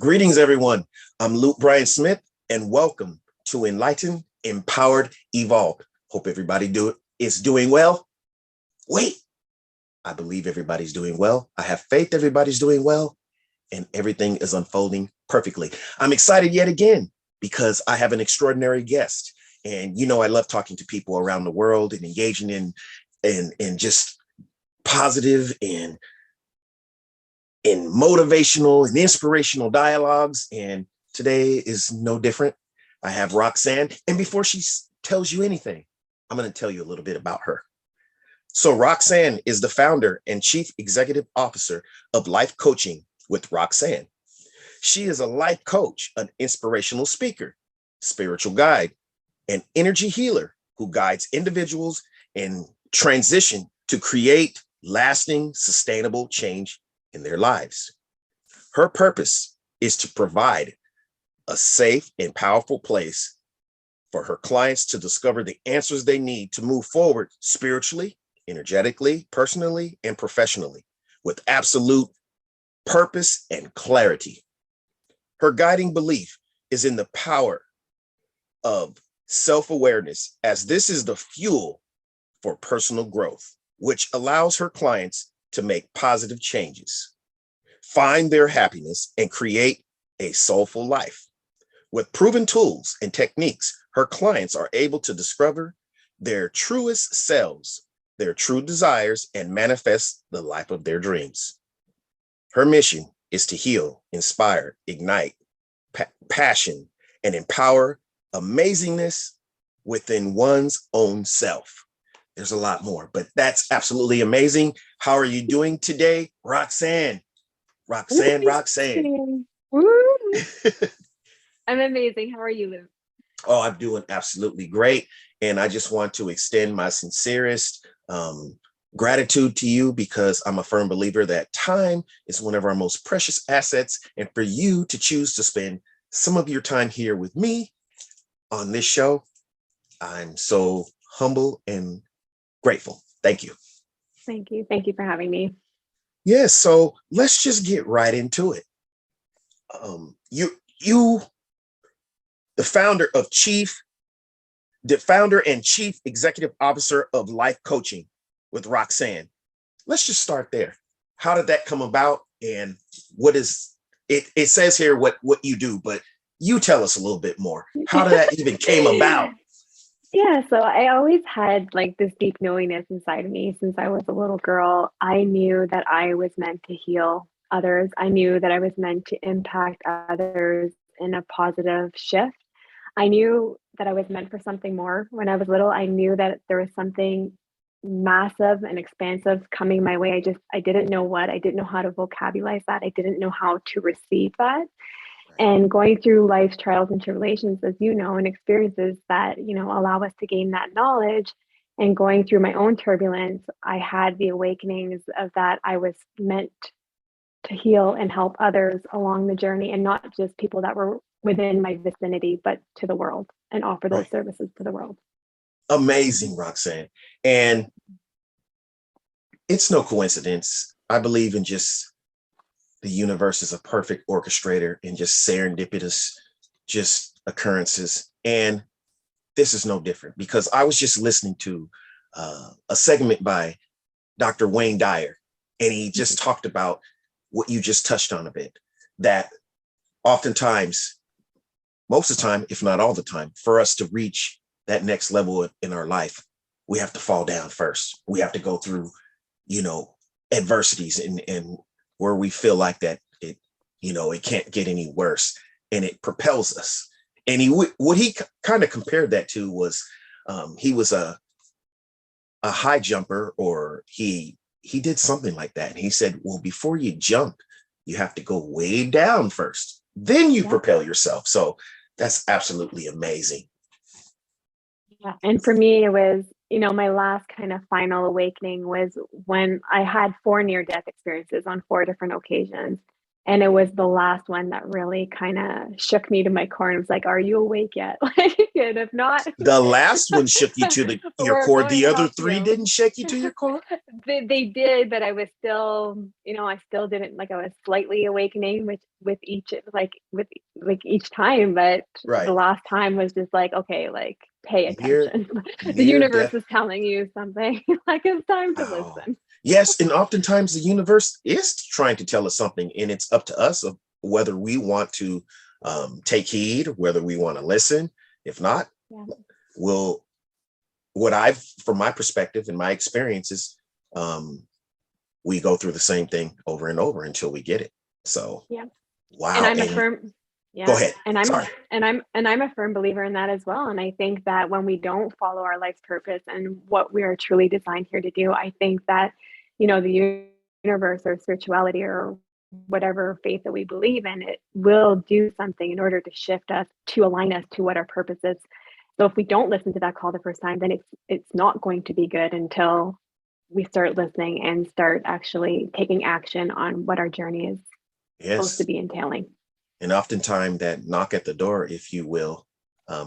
Greetings, everyone. I'm Luke Bryan Smith, and welcome to Enlightened, Empowered, Evolved. Hope everybody is doing well. Wait, I believe everybody's doing well. I have faith everybody's doing well, and everything is unfolding perfectly. I'm excited yet again because I have an extraordinary guest. And you know, I love talking to people around the world and engaging in just positive and in motivational and inspirational dialogues. And today is no different. I have Roxanne. And before she tells you anything, I'm going to tell you a little bit about her. So Roxanne is the founder and chief executive officer of Life Coaching with Roxanne. She is a life coach, an inspirational speaker, spiritual guide, an energy healer who guides individuals in transition to create lasting, sustainable change in their lives. Her purpose is to provide a safe and powerful place for her clients to discover the answers they need to move forward spiritually, energetically, personally, and professionally with absolute purpose and clarity. Her guiding belief is in the power of self-awareness, as this is the fuel for personal growth, which allows her clients to make positive changes, find their happiness, and create a soulful life. With proven tools and techniques, her clients are able to discover their truest selves, their true desires, and manifest the life of their dreams. Her mission is to heal, inspire, ignite passion, and empower amazingness within one's own self. There's a lot more, but that's absolutely amazing. How are you doing today, Roxanne? Roxanne. I'm amazing. How are you, Luke? Oh, I'm doing absolutely great. And I just want to extend my sincerest gratitude to you, because I'm a firm believer that time is one of our most precious assets. And for you to choose to spend some of your time here with me on this show, I'm so humble and grateful. Thank you. Thank you. Thank you for having me. Yes. So let's just get right into it. You, the founder and chief executive officer of Life Coaching with Roxanne. Let's just start there. How did that come about? And what is it? It says here what you do, but you tell us a little bit more. How did that even came about? Yeah, so I always had like this deep knowingness inside of me since I was a little girl. I knew that I was meant to heal others. I knew that I was meant to impact others in a positive shift. I knew that I was meant for something more. When I was little, I knew that there was something massive and expansive coming my way. I didn't know what. I didn't know how to vocabularize that. I didn't know how to receive that. And going through life's trials and tribulations, as you know, and experiences that, allow us to gain that knowledge, and going through my own turbulence, I had the awakenings of that I was meant to heal and help others along the journey, and not just people that were within my vicinity, but to the world, and offer those services to the world. Amazing, Roxanne. And it's no coincidence. I believe in just the universe is a perfect orchestrator and just serendipitous, just occurrences. And this is no different, because I was just listening to a segment by Dr. Wayne Dyer, and he just talked about what you just touched on a bit, that oftentimes, most of the time, if not all the time, for us to reach that next level in our life, we have to fall down first. We have to go through, adversities and where we feel like that it can't get any worse, and it propels us. And what he kind of compared that to was he was a high jumper, or he did something like that. And he said, well, before you jump, you have to go way down first, then you propel yourself. So that's absolutely amazing. Yeah. And for me, it was, my last kind of final awakening was when I had 4 near-death experiences on 4 different occasions. And it was the last one that really kind of shook me to my core and was like, are you awake yet? Like, and if not, The last one shook you to your we're core. going The to other help three you. didn't shake you to your core? They did, but I was still, I still didn't, like, I was slightly awakening with each, like each time, but the Right. last time was just like, okay, like, pay Near attention. The near universe death. is telling you something. Like, it's time to Wow. listen. Yes, and oftentimes the universe is trying to tell us something, and it's up to us of whether we want to take heed, whether we want to listen. If not, Yeah. we'll what I've from my perspective and my experiences, um, we go through the same thing over and over until we get it. So Yeah. And wow. I'm a And firm, go yeah, ahead. Sorry. and I'm a firm believer in that as well. And I think that when we don't follow our life's purpose and what we are truly designed here to do, I think that, the universe or spirituality or whatever faith that we believe in, it will do something in order to shift us, to align us to what our purpose is. So if we don't listen to that call the first time, then it's not going to be good until we start listening and start actually taking action on what our journey is supposed to Yes. be entailing. And oftentimes that knock at the door, if you will,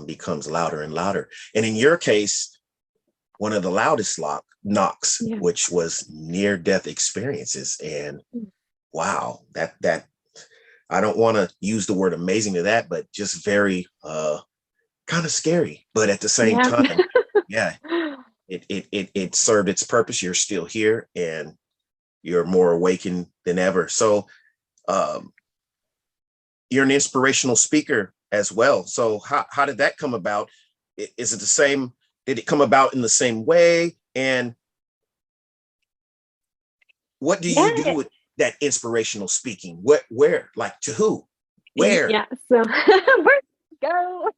becomes louder and louder. And in your case, one of the loudest knocks, Yeah. which was near death experiences. And wow, that I don't want to use the word amazing to that, but just very kind of scary. But at the same Yeah. time, yeah, it served its purpose. You're still here and you're more awakened than ever. So um, you're an inspirational speaker as well. So how did that come about? Is it the same? Did it come about in the same way? And what do you do Yeah. with that inspirational speaking? Where, like to who, where? Yeah. So where to go?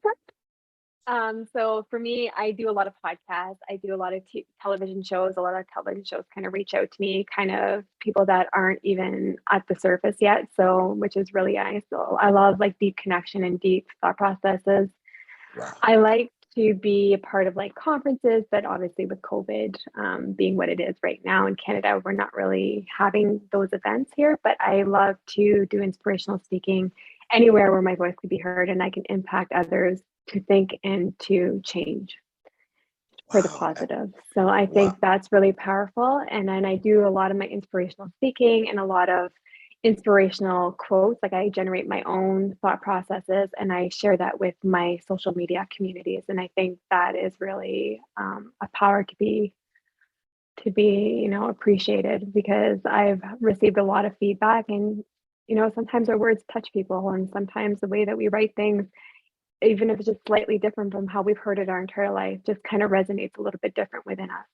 So for me, I do a lot of podcasts. I do a lot of television shows. A lot of television shows kind of reach out to me, kind of people that aren't even at the surface yet. So, which is really nice. So I love like deep connection and deep thought processes. Wow. I like to be a part of like conferences, but obviously with COVID being what it is right now in Canada, we're not really having those events here. But I love to do inspirational speaking anywhere where my voice could be heard and I can impact others to think and to change for the Wow. positive. So I Wow. think that's really powerful. And then I do a lot of my inspirational speaking and a lot of inspirational quotes. Like I generate my own thought processes and I share that with my social media communities. And I think that is really a power to be appreciated because I've received a lot of feedback and sometimes our words touch people and sometimes the way that we write things, even if it's just slightly different from how we've heard it our entire life, just kind of resonates a little bit different within us.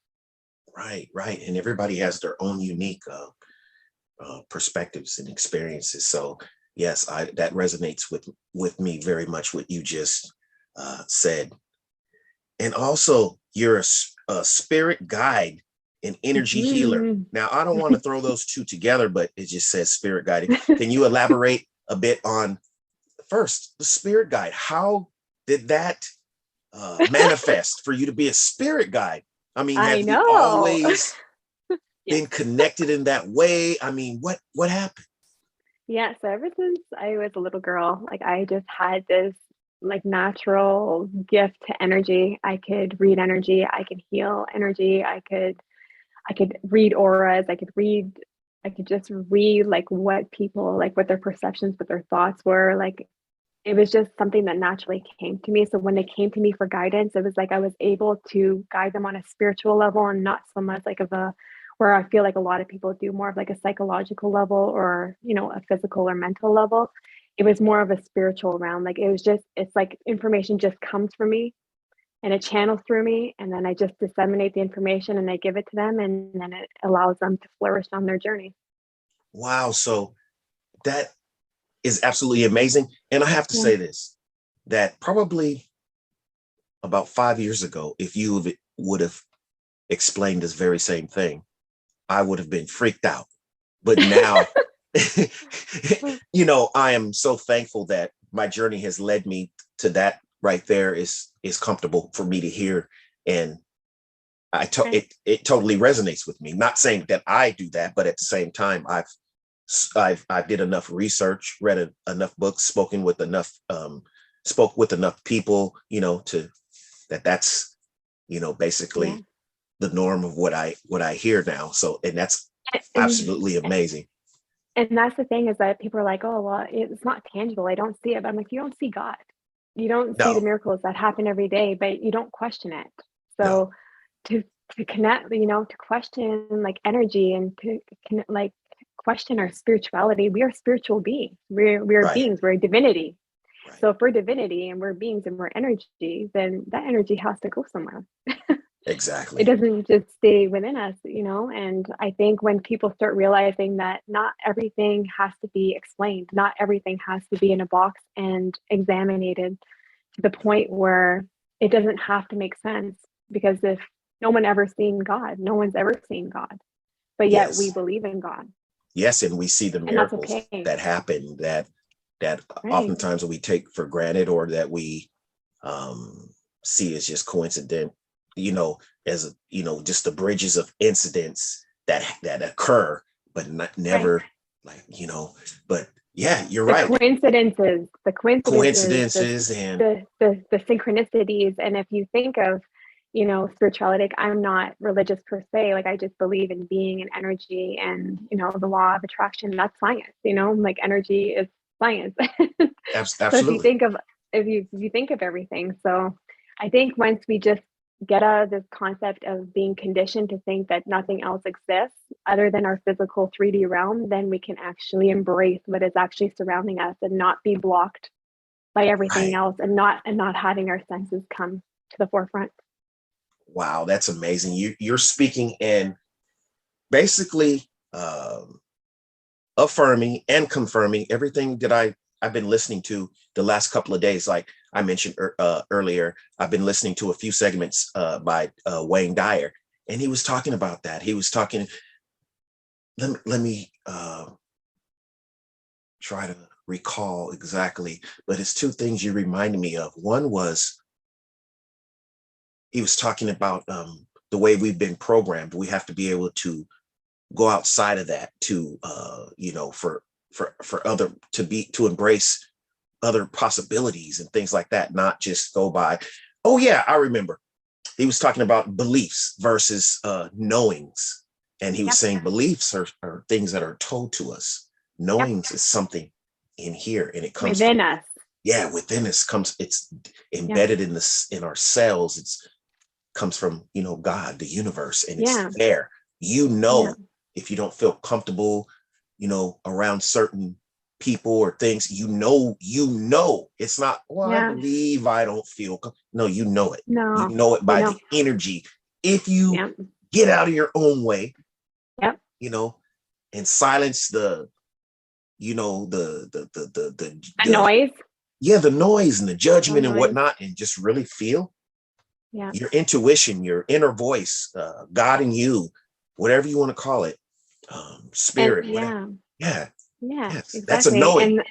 Right, right. And everybody has their own unique perspectives and experiences. So yes, that resonates with me very much. What you just said, and also you're a spirit guide, an energy healer. Mhm. Now, I don't want to throw those two together, but it just says spirit guide. Can you elaborate a bit on first the spirit guide? How did that manifest for you to be a spirit guide? I mean, I have you know. always Yeah. been connected in that way? I mean, what happened? Yeah. So ever since I was a little girl, like I just had this like natural gift to energy. I could read energy. I could heal energy. I could read auras. I could just read like what people like what their perceptions, what their thoughts were. Like it was just something that naturally came to me. So when they came to me for guidance, it was like I was able to guide them on a spiritual level and not so much like of a where I feel like a lot of people do more of like a psychological level or, a physical or mental level. It was more of a spiritual realm. Like it's like information just comes from me and it channels through me. And then I just disseminate the information and I give it to them and then it allows them to flourish on their journey. Wow. So that is absolutely amazing. And I have to Yeah. say this, that probably about 5 years ago, if you would have explained this very same thing, I would have been freaked out. But now, I am so thankful that my journey has led me to that right there is comfortable for me to hear. And Okay. it totally resonates with me. Not saying that I do that, but at the same time, I've I did enough research, read enough books, spoke with enough people, to that's, Yeah. basically the norm of what I hear now. So, and that's And, absolutely amazing. and that's the thing, is that people are like, oh, well, it's not tangible, I don't see it. But I'm like, you don't see God. You don't see the No, miracles that happen every day, but you don't question it. no, So to connect, to question like energy, and to like question our spirituality. We are spiritual beings. We're right, beings. We're divinity. right, So if we're divinity and we're beings and we're energy, then that energy has to go somewhere. It exactly. doesn't just stay within us, And I think when people start realizing that not everything has to be explained, not everything has to be in a box and examined to the point where it doesn't have to make sense. Because if no one ever seen God, no one's ever seen God, but yet we Yes, believe in God, yes, and we see the and that's miracles okay, that happen that right? oftentimes we take for granted, or that we um, see as just coincident, as just the bridges of incidents that occur, but not Right. never, like, but yeah, you're The right. coincidences, the Coincidences and the synchronicities. And if you think of, spirituality, like, I'm not religious per se, like I just believe in being and energy, and the law of attraction. That's science, like energy is science. So if you absolutely. think of, if you think of everything, so I think once we just get out of this concept of being conditioned to think that nothing else exists other than our physical 3D realm, then we can actually embrace what is actually surrounding us and not be blocked by everything Right. else, and not having our senses come to the forefront. Wow, that's amazing. You're speaking and basically affirming and confirming everything that I've been listening to the last couple of days. Like I mentioned earlier, I've been listening to a few segments by Wayne Dyer, and he was talking about that. He was talking. Let me try to recall exactly, but it's two things you reminded me of. One was he was talking about the way we've been programmed. We have to be able to go outside of that to for other to embrace other possibilities and things like that, not just go by. Oh yeah, I remember he was talking about beliefs versus knowings, and he was Yep. saying beliefs are things that are told to us. Yep. Knowings is something in here, and it comes from, Within us. yeah, within us. Comes It's Yep. embedded in our cells. It's comes from, God, the universe, and it's Yeah. there. Yeah. If you don't feel comfortable, around certain people or things, it's not, well, I Yeah. believe I don't feel no, it. You No. know it You by know. the energy. If you Yep. get out of your own way, Yep. you know, and silence the, you know, The noise. the noise and the The judgment and noise. whatnot, and just really feel Yeah. your intuition, your inner voice, God in you, whatever you want to call it, And spirit, whatever. yeah. Yeah, Yeah. yes, that's a Exactly. knowing. And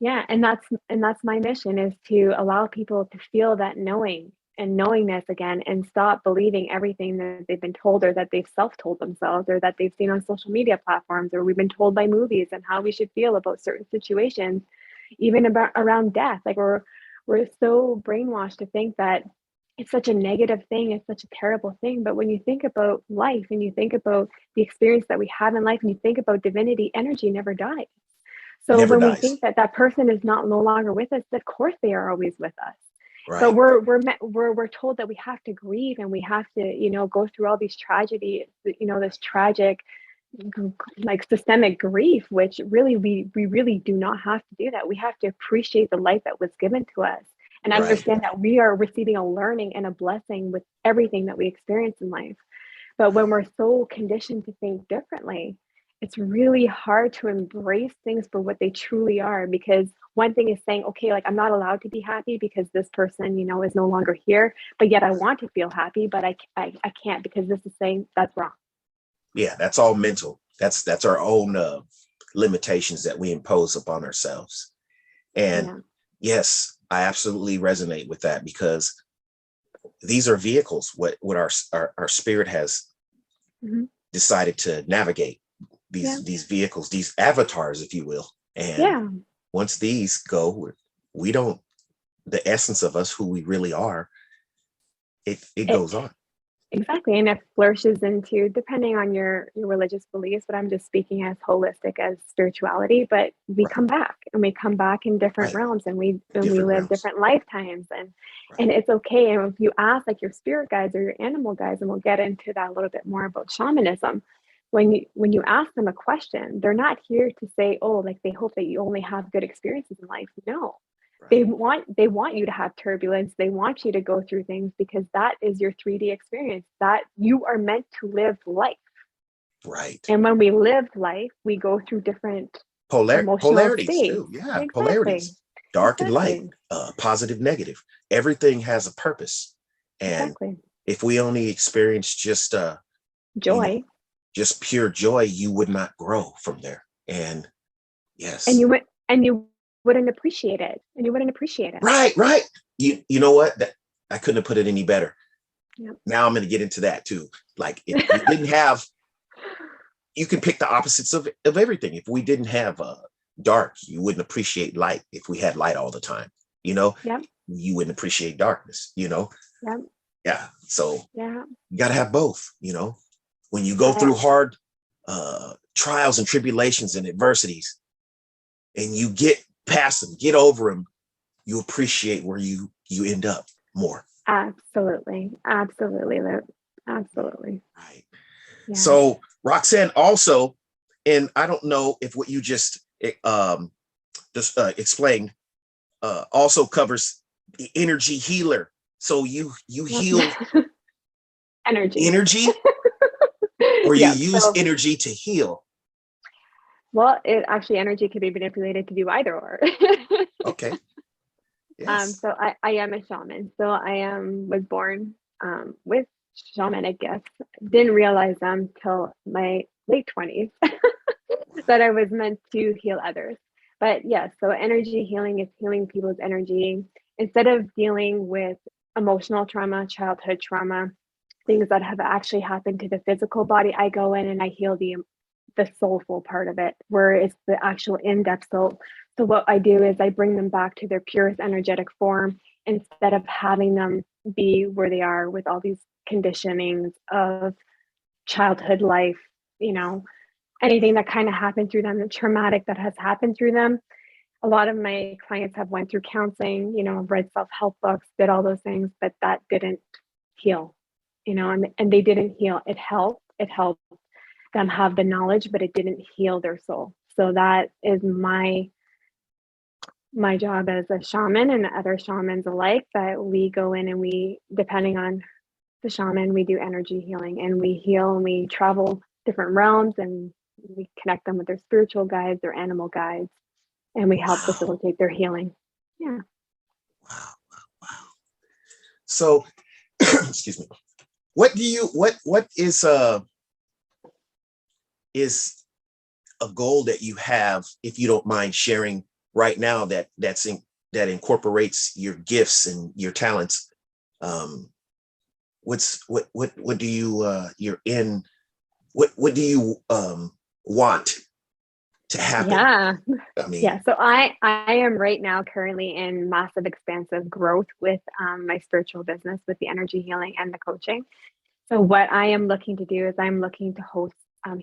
yeah, and that's my mission, is to allow people to feel that knowing and knowingness again, and stop believing everything that they've been told, or that they've self-told themselves, or that they've seen on social media platforms, or we've been told by movies, and how we should feel about certain situations, even about around death. Like we're so brainwashed to think that it's such a negative thing, it's such a terrible thing. But when you think about life, and you think about the experience that we have in life, and you think about divinity, energy never dies. So Never when we dies. think that that person is not no longer with us, of course they are always with us. But Right, we're told that we have to grieve, and we have to, go through all these tragedies, this tragic, like systemic grief, which really we really do not have to do that. We have to appreciate the life that was given to us, and right, understand that we are receiving a learning and a blessing with everything that we experience in life. But when we're so conditioned to think differently, it's really hard to embrace things for what they truly are. Because one thing is saying, okay, like I'm not allowed to be happy because this person, is no longer here, but yet I want to feel happy, but I can't, because this is saying that's wrong. yeah. That's all mental. That's our own limitations that we impose upon ourselves. And Yeah. yes, I absolutely resonate with that, because these are vehicles what our spirit has Hmm. decided to navigate. Yeah. these vehicles, these avatars, if you will. And Yeah. once these go, we don't, the essence of us, who we really are, it It goes on. exactly. And it flourishes into, depending on your religious beliefs, but I'm just speaking as holistic as spirituality, but we Right. come back and we come back in different Right. realms and we Different live realms. different lifetimes Right. and it's okay. And if you ask like your spirit guides or your animal guides, and we'll get into that a little bit more about shamanism, when you ask them a question, they're not here to say, oh, like they hope that you only have good experiences in life. No, Right. they want you to have turbulence. They want you to go through things because that is your 3D experience, that you are meant to live life. Right. And when we live life, we go through different emotional Polarities states. too. Yeah. Exactly. Polarities, dark and light, Exactly. positive, negative. Everything has a purpose. And Exactly. if we only experience just, you know, Joy. just pure joy, you would not grow from there. And And yes. you went and you wouldn't appreciate it. And you wouldn't appreciate it. Right. Right. You know what? That, I couldn't have put it any better. Yep. Now I'm going to get into that too. Like if we didn't have, you can pick the opposites of everything. If we didn't have dark, you wouldn't appreciate light. If we had light all the time, you know, Yep. you wouldn't appreciate darkness, you know? Yep. Yeah. So Yeah. you got to have both, you know, when you go I through hard trials and tribulations and adversities and you get past them, get over them, you appreciate where you end up more. absolutely. Absolutely. Absolutely. Right. Yeah. So Roxanne also, and I don't know if what you just explained also covers the energy healer. So you heal Yep. Energy. energy, or you Yeah. use So, energy to heal. well, it actually energy can be manipulated to do either or. Okay. Yes. So I am a shaman. So I was born with shamanic gifts. Didn't realize them till my late 20s that I was meant to heal others. But yes, so energy healing is healing people's energy instead of dealing with emotional trauma, childhood trauma, things that have actually happened to the physical body. I go in and I heal the soulful part of it, where it's the actual in-depth soul. So what I do is I bring them back to their purest energetic form instead of having them be where they are with all these conditionings of childhood life, you know, anything that kind of happened through them, the traumatic that has happened through them. A lot of my clients have went through counseling, you know, read self-help books, did all those things, but that didn't heal, you know, and they didn't heal. It helped them have the knowledge, but it didn't heal their soul. So that is my job as a shaman and other shamans alike, that we go in and we, depending on the shaman, we do energy healing and we heal and we travel different realms and we connect them with their spiritual guides, their animal guides, and we help Wow. facilitate their healing. Yeah. Wow. Wow. So excuse me. What do you what is a goal that you have, if you don't mind sharing right now, that incorporates your gifts and your talents? Um, what do you you're in? What do you want to happen? Yeah. I mean, Yeah. So I am right now currently in massive expansive growth with my spiritual business, with the energy healing and the coaching. So what I am looking to do is I'm looking to host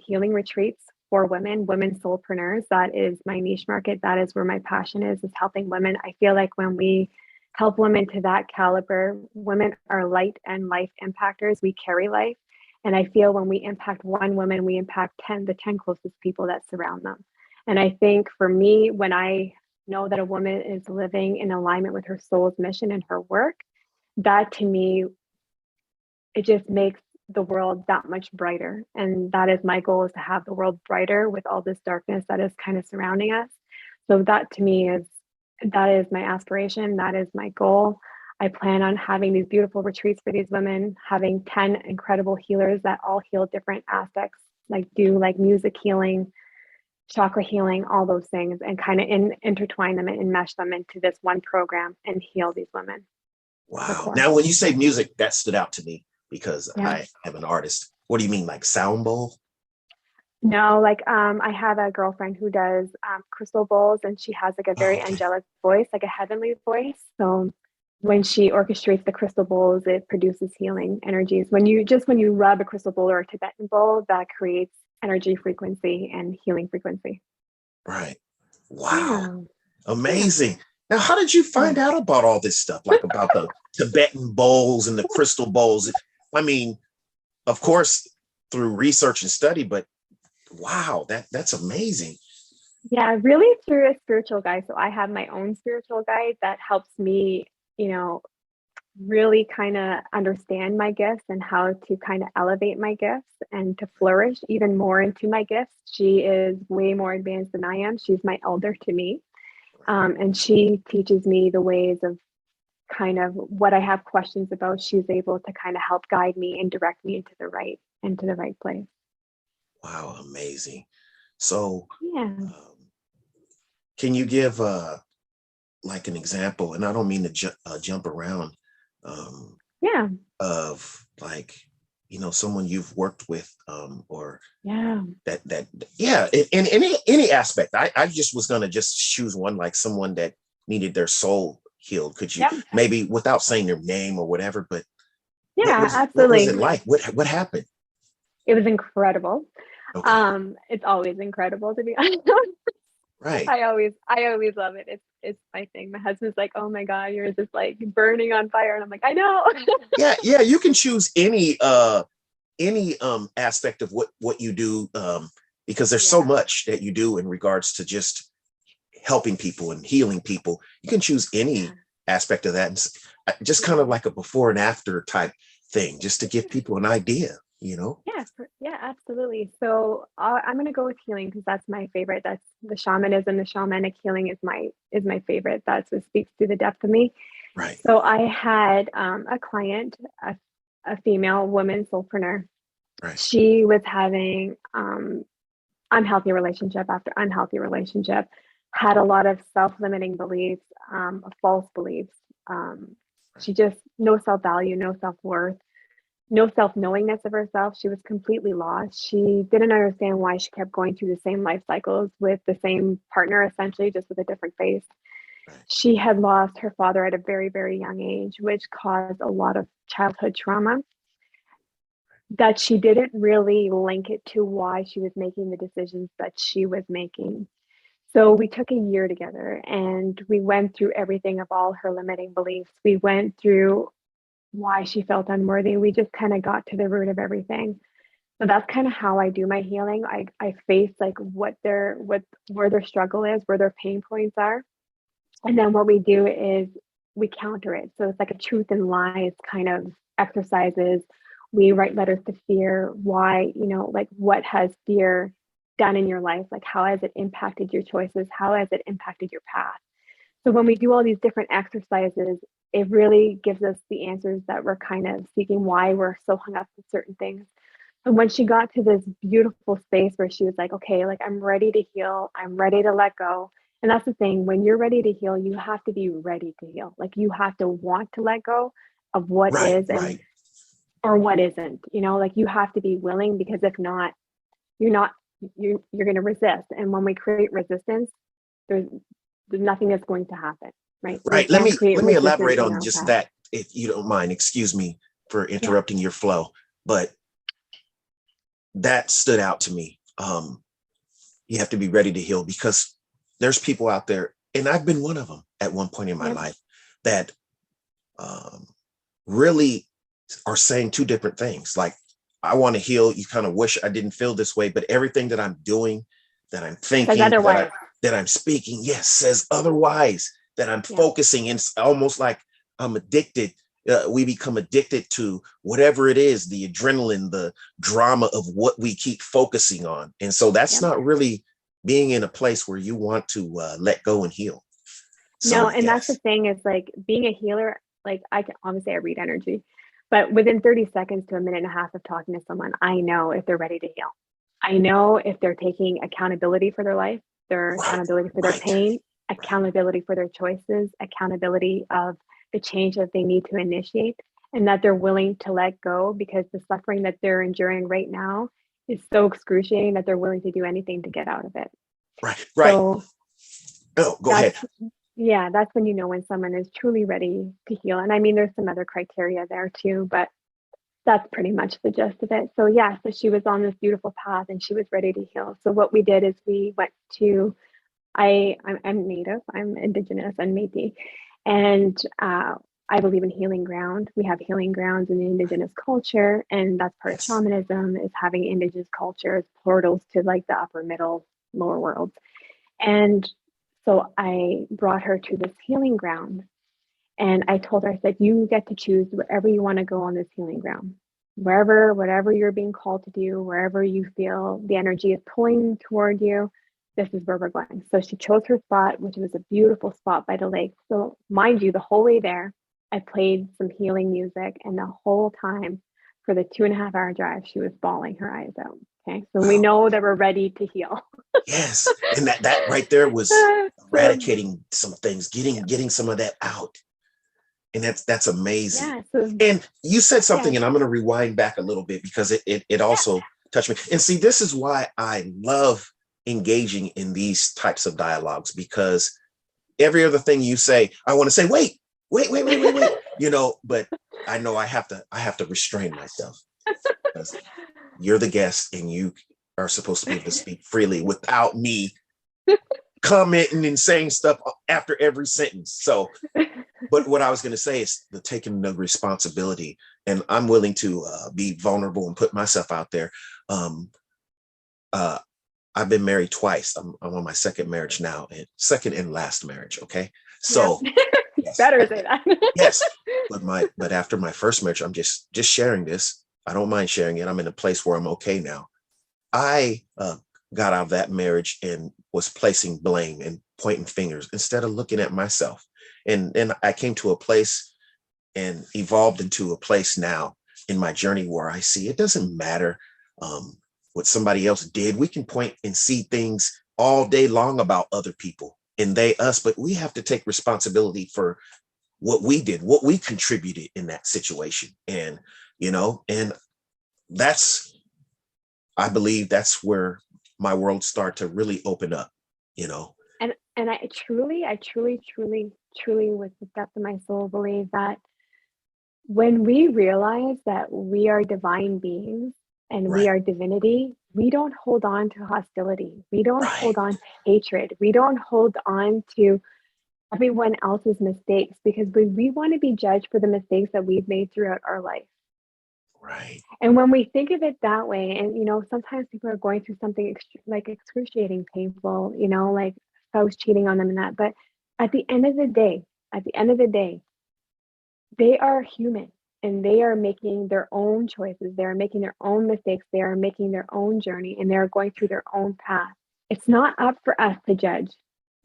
healing retreats for women soulpreneurs. That is my niche market. That is where my passion is helping women. I feel like when we help women to that caliber, women are light and life impactors. We carry life. And I feel when we impact one woman, we impact 10, the 10 closest people that surround them. And I think for me, when I know that a woman is living in alignment with her soul's mission and her work, that to me, it just makes the world that much brighter. And that is my goal, is to have the world brighter with all this darkness that is kind of surrounding us. So that to me that is my aspiration. That is my goal. I plan on having these beautiful retreats for these women, having 10 incredible healers that all heal different aspects, like do like music healing, chakra healing, all those things, and kind of intertwine them and mesh them into this one program and heal these women to the wow. core. Now, when you say music, that stood out to me because Yeah. I am an artist. What do you mean, like sound bowl? No, like I have a girlfriend who does crystal bowls, and she has like a Oh, very okay. angelic voice, like a heavenly voice. So when she orchestrates the crystal bowls, it produces healing energies. When you rub a crystal bowl or a Tibetan bowl, that creates energy frequency and healing frequency. Right. Wow. Yeah. Yeah. Amazing. Now, how did you Yeah. find out about all this stuff, like about the Tibetan bowls and the crystal bowls? I mean, of course, through research and study, but wow, that's amazing. Yeah, really through a spiritual guide. So I have my own spiritual guide that helps me, you know, really kind of understand my gifts and how to kind of elevate my gifts and to flourish even more into my gifts. She is way more advanced than I am. She's my elder to me. And she teaches me the ways of kind of what I have questions about. She's able to kind of help guide me and direct me into the right place. Wow, amazing. So, Yeah. um, can you give like an example? And I don't mean to jump around, um, Yeah. of like, someone you've worked with, or Yeah. that yeah, in any aspect. I just was gonna just choose one, like someone that needed their soul healed. Could you, Yep. maybe without saying their name or whatever, but Yeah, what was it absolutely. like? What happened? It was incredible. Okay. It's always incredible to be honest. Right. I always love it. It's my thing. My husband's like, "Oh my God, you're just like burning on fire." And I'm like, "I know." Yeah, yeah, you can choose any aspect of what you do, because there's so Yeah. much that you do in regards to just helping people and healing people. You can choose Yeah. any aspect of that, and just kind Yeah. of like a before and after type thing, just to give Yeah. people an idea. Yeah, yeah, absolutely. So I'm going to go with healing because that's my favorite. That's the shamanism, the shamanic healing is my favorite. That's what speaks to the depth of me. Right. So I had a client, a female woman soulpreneur. Right. She was having unhealthy relationship after unhealthy relationship, had a lot of self-limiting beliefs, false beliefs. Um, she just no self-value, no self-worth, no self-knowingness of herself. She was completely lost. She didn't understand why she kept going through the same life cycles with the same partner, essentially, just with a different face. Right. She had lost her father at a very, very young age, which caused a lot of childhood trauma that she didn't really link it to why she was making the decisions that she was making. So we took a year together and we went through everything of all her limiting beliefs. We went through why she felt unworthy. We just kind of got to the root of everything. So that's kind of how I do my healing. I face like what where their struggle is, where their pain points are. And then what we do is we counter it. So it's like a truth and lies kind of exercises. We write letters to fear. Why, like what has fear done in your life? Like how has it impacted your choices? How has it impacted your path? So when we do all these different exercises, it really gives us the answers that we're kind of seeking, why we're so hung up with certain things. And when she got to this beautiful space where she was like, okay, like I'm ready to heal, I'm ready to let go. And that's the thing, when you're ready to heal, you have to be ready to heal. Like you have to want to let go of what Right. is and Right. or what isn't, like you have to be willing because if not, you're not you're going to resist. And when we create resistance, there's nothing that's going to happen, right? We Right. let can't me create let me resistance elaborate in on our just path. that, if you don't mind. Excuse me for Yeah. interrupting your flow, but that stood out to me. You have to be ready to heal, because there's people out there, and I've been one of them at one point in my Yep. life, that um, really are saying two different things. Like, I want to heal. You kind of wish I didn't feel this way, but everything that I'm doing, that I'm Says thinking, otherwise. that I'm speaking, yes, says otherwise. That I'm Yeah. focusing, and it's almost like I'm addicted. We become addicted to whatever it is, the adrenaline, the drama of what we keep focusing on, and so that's Yep. not really being in a place where you want to let go and heal. No, So and that's the yes. thing is like being a healer, like I can obviously I read energy, but within 30 seconds to a minute and a half of talking to someone, I know if they're ready to heal. I know if they're taking accountability for their life, their Right. accountability for their Right. pain, Right. accountability for their choices, accountability of the change that they need to initiate, and that they're willing to let go because the suffering that they're enduring right now is so excruciating that they're willing to do anything to get out of it. Right. So Oh, go ahead. that's, yeah, that's when you know when someone is truly ready to heal. And I mean, there's some other criteria there too, but that's pretty much the gist of it. So yeah, so she was on this beautiful path and she was ready to heal. So what we did is we went to, I'm Native, I'm Indigenous, I'm Métis, and I believe in healing ground. We have healing grounds in the Indigenous culture, and that's part of Yes. shamanism, is having Indigenous culture as portals to like the upper, middle, lower worlds. And so I brought her to this healing ground, and I told her, I said, you get to choose wherever you want to go on this healing ground, wherever, whatever you're being called to do, wherever you feel the energy is pulling toward you, this is where we're going. So she chose her spot, which was a beautiful spot by the lake. So mind you, the whole way there, I played some healing music, and the whole time for the 2.5 hour drive, she was bawling her eyes out. Okay. So we Wow. know that we're ready to heal. Yes. And that right there was So eradicating some things, getting some of that out. And that's amazing. yeah, so And you said yeah, something, and I'm going to rewind back a little bit because it yeah. also touched me. And see, this is why I love engaging in these types of dialogues, because every other thing you say, I want to say, wait, but I know I have to restrain myself, because you're the guest and you are supposed to be able to speak freely without me commenting and saying stuff after every sentence. So, but what I was going to say is the taking the responsibility, and I'm willing to be vulnerable and put myself out there. Um, uh, I've been married twice. I'm on my second marriage now, and second and last marriage. Okay, Yeah. so yes, Better say that. yes. But after my first marriage, I'm just sharing this. I don't mind sharing it. I'm in a place where I'm okay now. I got out of that marriage and was placing blame and pointing fingers instead of looking at myself. And then I came to a place and evolved into a place now in my journey where I see it doesn't matter what somebody else did. We can point and see things all day long about other people and they, us, but we have to take responsibility for what we did, what we contributed in that situation. And, and that's, I believe that's where my world started to really open up, you know. And I truly, with the depth of my soul, believe that when we realize that we are divine beings and we Right, are divinity, we don't hold on to hostility. We don't right, hold on to hatred. We don't hold on to everyone else's mistakes, because we want to be judged for the mistakes that we've made throughout our life. right, And when we think of it that way, and sometimes people are going through something like excruciating, painful, like spouse cheating on them and that. But at the end of the day, at the end of the day, they are human and they are making their own choices. They are making their own mistakes. They are making their own journey and they're going through their own path. It's not up for us to judge.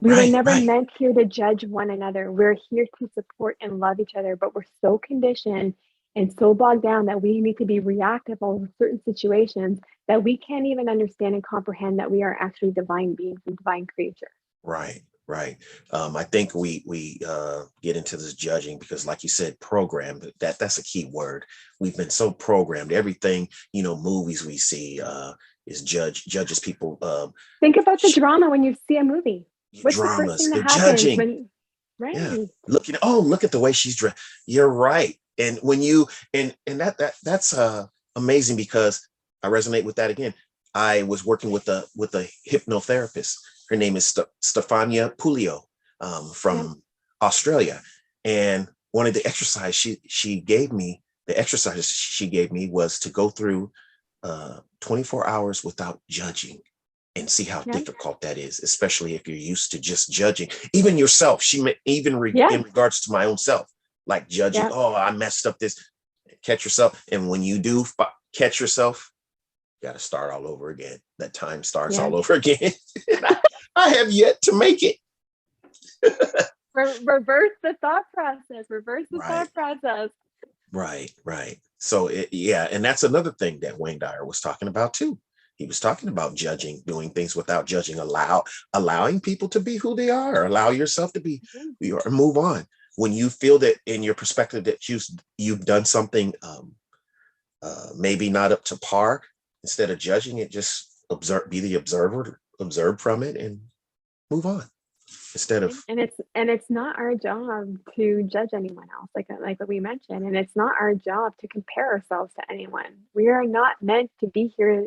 We were right, never right, meant here to judge one another. We're here to support and love each other, but we're so conditioned and so bogged down that we need to be reactive over certain situations that we can't even understand and comprehend that we are actually divine beings and divine creatures. right, right. I think we get into this judging because, like you said, programmed. That's a key word. We've been so programmed. Everything, movies we see is judges people. Think about the drama when you see a movie. What's the first Dramas, thing that the happens judging. when, Yeah, right? look at the way she's dressed. You're right. And when you and that's amazing, because I resonate with that again. I was working with a hypnotherapist. Her name is Stefania Pulio, Yep. from Australia. And one of the exercises she gave me, the exercises she gave me was to go through 24 hours without judging and see how Yep. difficult that is, especially if you're used to just judging, even yourself. She even Yeah. in regards to my own self, like judging. Yeah. Oh, I messed up this. Catch yourself, and when you do catch yourself, you got to start all over again. That time starts Yeah. all over again. I have yet to make it. Reverse the thought process. Reverse the Right, thought process. right. So yeah, and that's another thing that Wayne Dyer was talking about too. He was talking about judging, doing things without judging, allowing people to be who they are, allow yourself to be Mhm. who you are, and move on. When you feel that in your perspective that you've done something maybe not up to par, instead of judging it, just observe, be the observer, observe from it and move on instead of, And it's not our job to judge anyone else, like what we mentioned, and it's not our job to compare ourselves to anyone. We are not meant to be here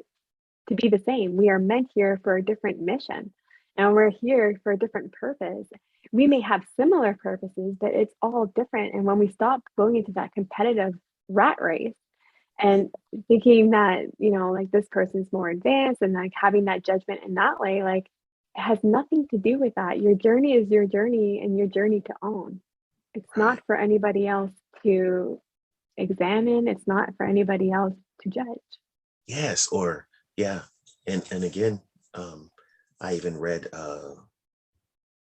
to be the same. We are meant here for a different mission, and we're here for a different purpose. We may have similar purposes, but it's all different. And when we stop going into that competitive rat race and thinking that, like this person's more advanced and like having that judgment in that way, like it has nothing to do with that. Your journey is your journey and your journey to own. It's right. not for anybody else to examine. It's not for anybody else to judge. Yes. Or yeah. And again, I even read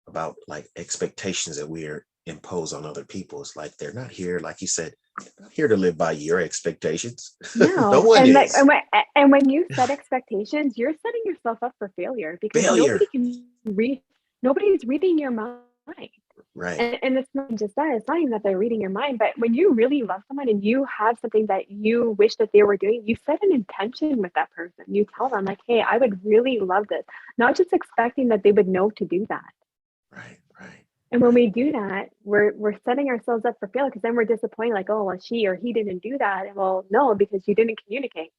about like expectations that we are impose on other people. It's like they're not here, like you said, not here to live by your expectations. No No, one is. and when you set expectations, you're setting yourself up for failure because Failure. nobody's reading your mind. Right. And it's not just that, it's not even that they're reading your mind, but when you really love someone and you have something that you wish that they were doing, you set an intention with that person. You tell them like, hey, I would really love this, not just expecting that they would know to do that. Right. Right. And when we do that, we're setting ourselves up for failure because then we're disappointed, like, oh, well, she or he didn't do that. And well, no, because you didn't communicate.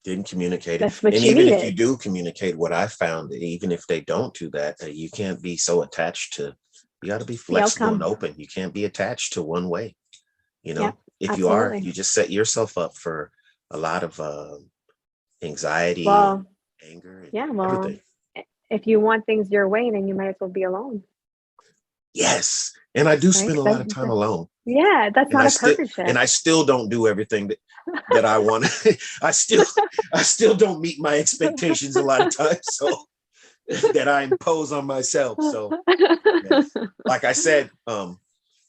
Didn't communicate it. That's what And you even if you needed. do communicate, what I found, even if they don't do that, you can't be so attached to, you got to be The flexible and outcome. open. You can't be attached to one way. Yeah, If you are, absolutely. you just set yourself up for a lot of anxiety and Well, anger and yeah, well, everything. if you want things your way, then you might as well be alone, Yes. And I do right? spend a lot of time alone. Yeah, that's And not a perfect and fit. I still don't do everything that I want. I still don't meet my expectations a lot of times. So that I impose on myself. So yes, like I said, and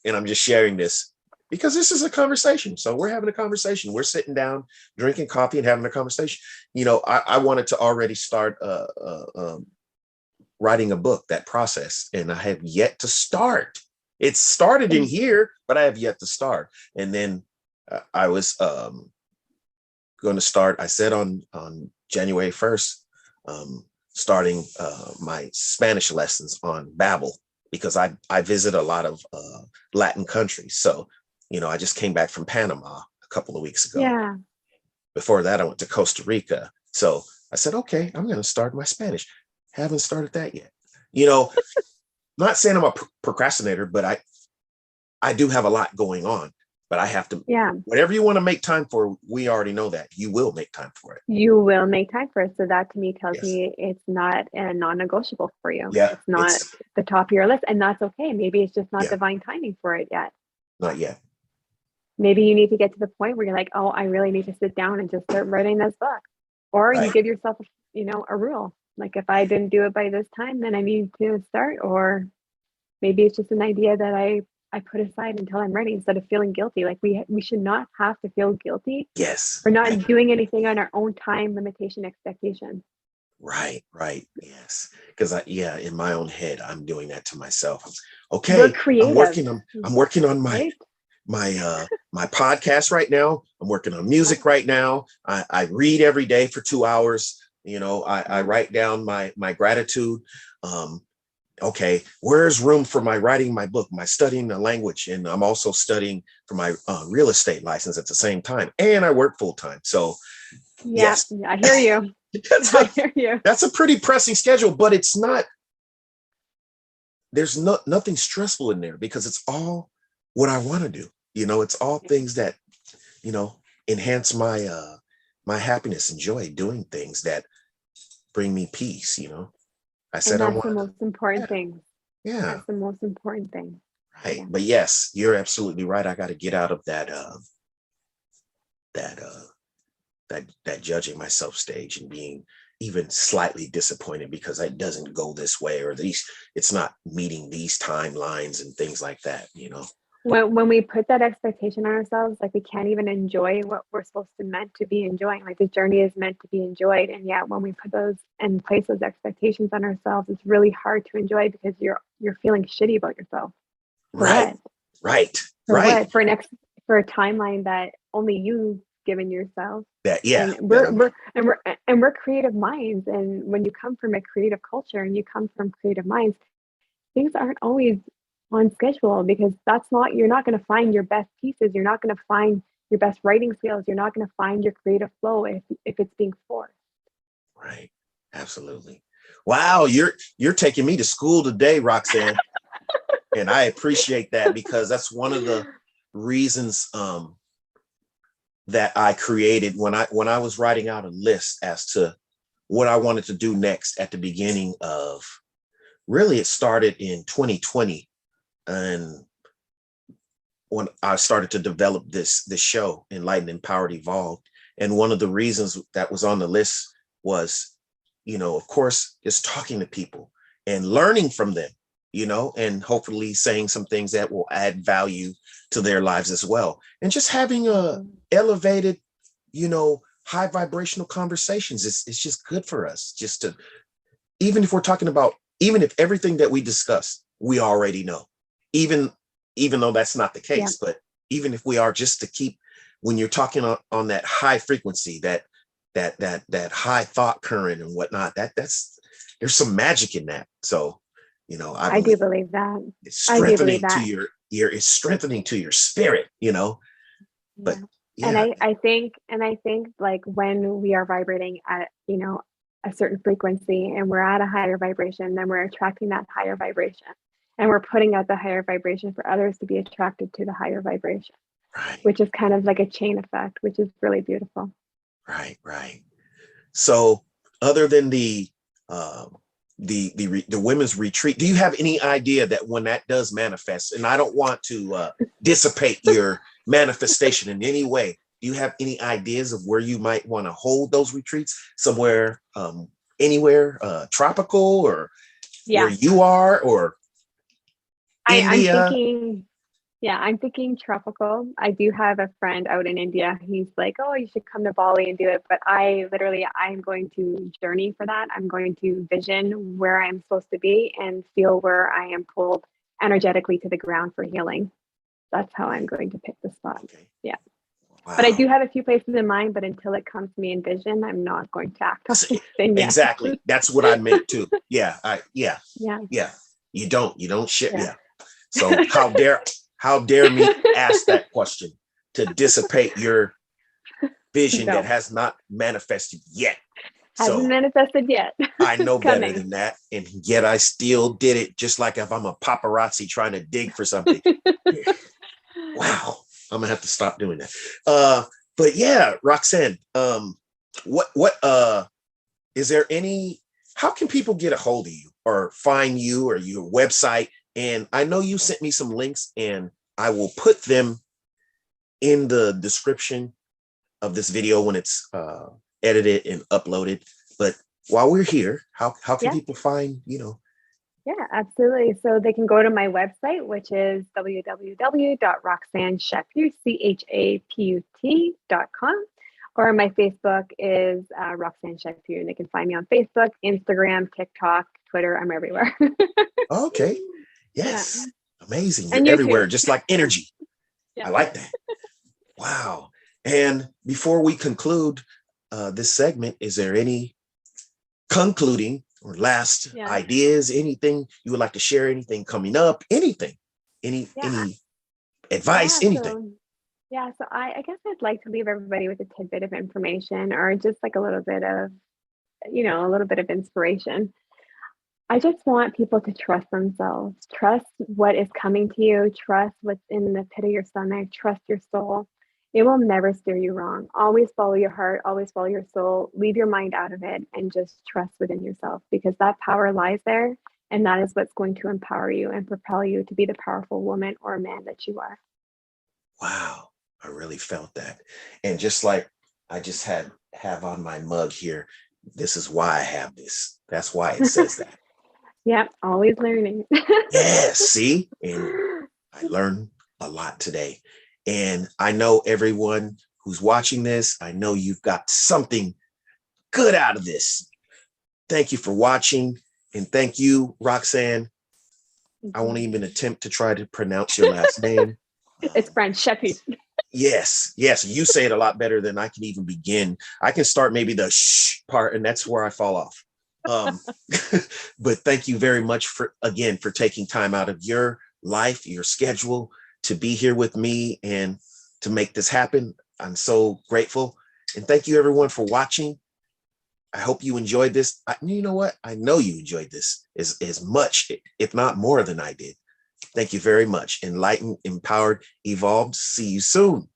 I'm just sharing this because this is a conversation. So we're having a conversation. We're sitting down, drinking coffee, and having a conversation. I wanted to already start writing a book, that process, and I have yet to start. It's started in here, but I have yet to start. And then I was going to start. I said on January 1st, starting my Spanish lessons on Babbel because I visit a lot of Latin countries. So I just came back from Panama a couple of weeks ago. Yeah. Before that, I went to Costa Rica. So I said, okay, I'm going to start my Spanish. Haven't started that yet. Not saying I'm a procrastinator, but I do have a lot going on. But I have to, Yeah. whatever you want to make time for, we already know that you will make time for it. You will make time for it. So that to me tells Yes. me it's not a non-negotiable for you. Yeah, it's not the top of your list, and that's okay. Maybe it's just not Yeah. divine timing for it yet. Not yet. Maybe you need to get to the point where you're like, oh, I really need to sit down and just start writing this book. Or Right. you give yourself, a rule. Like if I didn't do it by this time, then I need to start. Or maybe it's just an idea that I put aside until I'm ready instead of feeling guilty. Like we should not have to feel guilty Yes. for not Right. doing anything on our own time limitation expectation. Right. Yes. Because in my own head, I'm doing that to myself. We're Okay. creative. I'm working on right? my podcast right now. I'm working on music right now. I read every day for 2 hours. I write down my gratitude. Okay, where's room for my writing my book, my studying the language, and I'm also studying for my real estate license at the same time, and I work full time. So yes, I hear you. I hear you. That's a pretty pressing schedule, but it's not. There's nothing stressful in there because it's all what I want to do. It's all things that enhance my my happiness and joy, doing things that bring me peace. I said And that's the most important thing. Yeah. That's the most important thing. Right. Yeah. But yes, you're absolutely right. I got to get out of that that judging myself stage and being even slightly disappointed because it doesn't go this way, or it's not meeting these timelines and things like that. When we put that expectation on ourselves, like we can't even enjoy what we're supposed to meant to be enjoying. Like the journey is meant to be enjoyed. And yet when we put those and place those expectations on ourselves, it's really hard to enjoy because you're feeling shitty about yourself. For Right. what? Right. For right. What? For a timeline that only you given yourself. That, yeah, And that I'm, we're creative minds. And when you come from a creative culture and you come from creative minds, things aren't always on schedule, because you're not going to find your best pieces. You're not going to find your best writing skills. You're not going to find your creative flow if it's being forced. right. Absolutely. Wow. You're taking me to school today, Roxanne. And I appreciate that, because that's one of the reasons that I created when I was writing out a list as to what I wanted to do next at the beginning of, really, it started in 2020. And when I started to develop this show, Enlightened, Empowered, Evolved. And one of the reasons that was on the list was, of course, just talking to people and learning from them, and hopefully saying some things that will add value to their lives as well. And just having a elevated, high vibrational conversations. It's just good for us, just to, even if everything that we discuss, we already know, even though that's not the Yeah, case, but even if we are, just to keep, when you're talking on that high frequency, that high thought current and whatnot, there's some magic in that. So, I I do believe believe that. it's I do believe strengthening to that. it's strengthening to your spirit, but Yeah. And yeah, I think like when we are vibrating at, a certain frequency and we're at a higher vibration, then we're attracting that higher vibration. And we're putting out the higher vibration for others to be attracted to the higher vibration, right, which is kind of like a chain effect, which is really beautiful. right. So other than the women's retreat, do you have any idea that when that does manifest, and I don't want to dissipate your manifestation in any way, do you have any ideas of where you might want to hold those retreats? Somewhere, anywhere, tropical, or where Yeah. you are, or I'm India? thinking, yeah, I'm thinking tropical. I do have a friend out in India. He's like, oh, you should come to Bali and do it. But I'm going to journey for that. I'm going to vision where I'm supposed to be and feel where I am pulled energetically to the ground for healing. That's how I'm going to pick the spot. Okay. Yeah. But I Wow. do have a few places in mind, but until it comes to me in vision, I'm not going to act on anything yet. Exactly. That's what I meant too. Yeah. Yeah. Yeah. You don't ship. Yeah. Yeah. So how dare me ask that question to dissipate your vision that No, has not manifested yet. hasn't So manifested yet. I It's know better coming. than that. And yet I still did it, just like if I'm a paparazzi trying to dig for something. Wow. I'm gonna have to stop doing that. But yeah, Roxanne, what is there any, how can people get a hold of you or find you or your website? And I know you sent me some links, and I will put them in the description of this video when it's edited and uploaded. But while we're here, how can Yeah. people find, Yeah, absolutely. So they can go to my website, which is www.roxannechaput.com, or my Facebook is Roxanne Chaput, and they can find me on Facebook, Instagram, TikTok, Twitter. I'm everywhere. okay, Yeah, yes, amazing. You're and everywhere, YouTube. just like energy. Yeah. I like that. Wow. And before we conclude this segment, is there any concluding or last Yeah. ideas, anything you would like to share, anything coming up, anything, any advice, Yeah. anything? So I guess I'd like to leave everybody with a tidbit of information, or just like a little bit of, a little bit of inspiration. I just want people to trust themselves, trust what is coming to you, trust what's in the pit of your stomach, trust your soul. It will never steer you wrong. Always follow your heart, always follow your soul, leave your mind out of it, and just trust within yourself, because that power lies there. And that is what's going to empower you and propel you to be the powerful woman or man that you are. Wow, I really felt that. And just like I just have on my mug here, this is why I have this. That's why it says that. Yeah, always learning. Yeah, see? And I learned a lot today. And I know everyone who's watching this, I know you've got something good out of this. Thank you for watching. And thank you, Roxanne. I won't even attempt to try to pronounce your last name. It's French, Chaput. Yes, yes. You say it a lot better than I can even begin. I can start maybe the shh part, and that's where I fall off. Um, but thank you very much for again for taking time out of your life, your schedule to be here with me and to make this happen. I'm so grateful. And thank you everyone for watching. I hope you enjoyed this. You know what? I know you enjoyed this as much, if not more than I did. Thank you very much. Enlightened, empowered, evolved. See you soon.